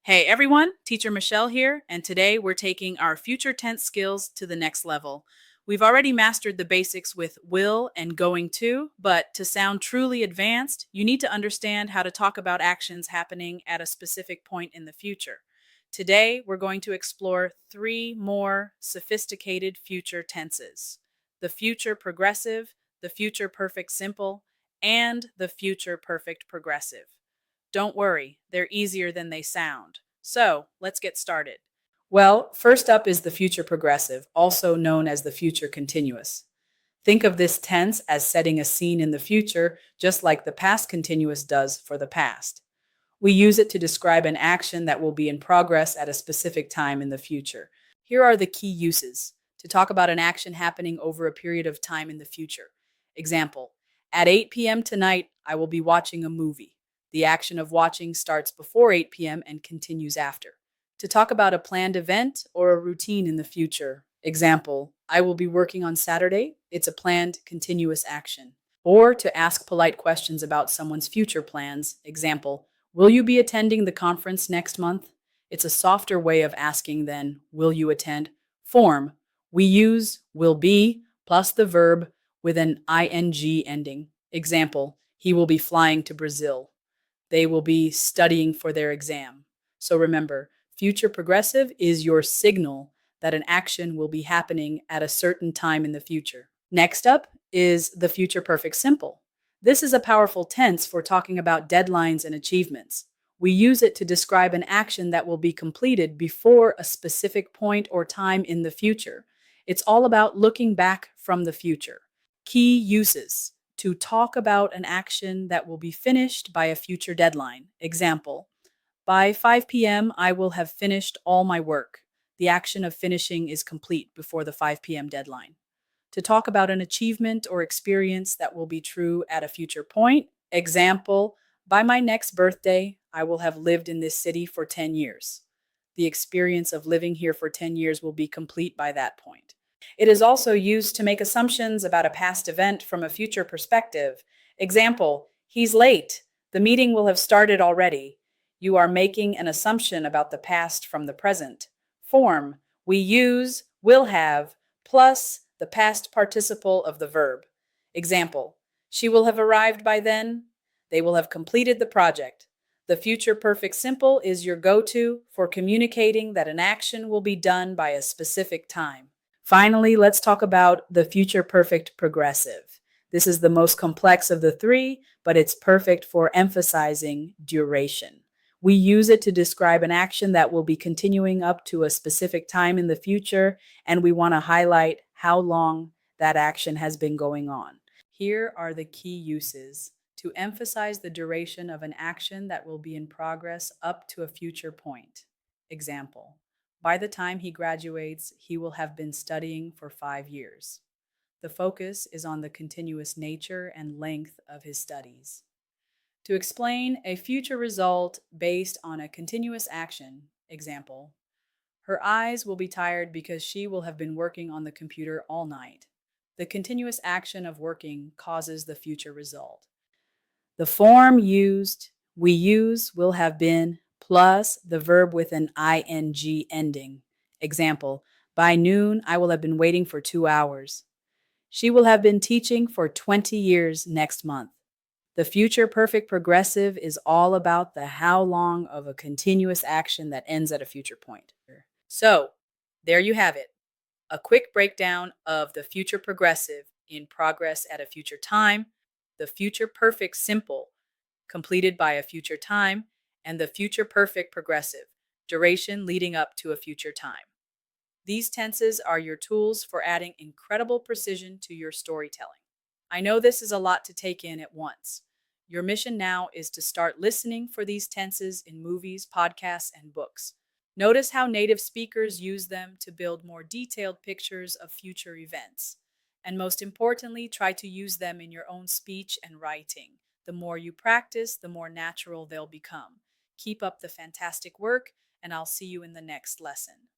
Hey everyone, Teacher Michelle here, and today we're taking our future tense skills to the next level. We've already mastered the basics with will and going to, but to sound truly advanced, you need to understand how to talk about actions happening at a specific point in the future. Today, we're going to explore three more sophisticated future tenses: the future progressive, the future perfect simple, and the future perfect progressive. Don't worry, they're easier than they sound. So let's get started. Well, first up is the future progressive, also known as the future continuous. Think of this tense as setting a scene in the future, just like the past continuous does for the past. We use it to describe an action that will be in progress at a specific time in the future. Here are the key uses to talk about an action happening over a period of time in the future. Example: at 8 p.m. tonight, I will be watching a movie. The action of watching starts before 8 p.m. and continues after. To talk about a planned event or a routine in the future. Example: I will be working on Saturday. It's a planned continuous action. Or to ask polite questions about someone's future plans. Example: will you be attending the conference next month? It's a softer way of asking than will you attend. Form: we use will be plus the verb with an ing ending. Example: he will be flying to Brazil. They will be studying for their exam. So remember, future progressive is your signal that an action will be happening at a certain time in the future. Next up is the future perfect simple. This is a powerful tense for talking about deadlines and achievements. We use it to describe an action that will be completed before a specific point or time in the future. It's all about looking back from the future. Key uses: to talk about an action that will be finished by a future deadline. Example: by 5 p.m., I will have finished all my work. The action of finishing is complete before the 5 p.m. deadline. To talk about an achievement or experience that will be true at a future point. Example: by my next birthday, I will have lived in this city for 10 years. The experience of living here for 10 years will be complete by that point. It is also used to make assumptions about a past event from a future perspective. Example: he's late. The meeting will have started already. You are making an assumption about the past from the present. Form: we use will have plus the past participle of the verb. Example: she will have arrived by then. They will have completed the project. The future perfect simple is your go to for communicating that an action will be done by a specific time. Finally, let's talk about the future perfect progressive. This is the most complex of the three, but it's perfect for emphasizing duration. We use it to describe an action that will be continuing up to a specific time in the future, and we want to highlight how long that action has been going on. Here are the key uses to emphasize the duration of an action that will be in progress up to a future point. Example: by the time he graduates, he will have been studying for 5 years. The focus is on the continuous nature and length of his studies. To explain a future result based on a continuous action. Example: her eyes will be tired because she will have been working on the computer all night. The continuous action of working causes the future result. The form used, we use, will have been plus the verb with an ing ending. Example: by noon, I will have been waiting for 2 hours. She will have been teaching for 20 years next month. The future perfect progressive is all about the how long of a continuous action that ends at a future point. So, there you have it. A quick breakdown of the future progressive in progress at a future time, the future perfect simple completed by a future time, and the future perfect progressive duration leading up to a future time. These tenses are your tools for adding incredible precision to your storytelling. I know this is a lot to take in at once. Your mission now is to start listening for these tenses in movies, podcasts, and books. Notice how native speakers use them to build more detailed pictures of future events. And most importantly, try to use them in your own speech and writing. The more you practice, the more natural they'll become. Keep up the fantastic work, and I'll see you in the next lesson.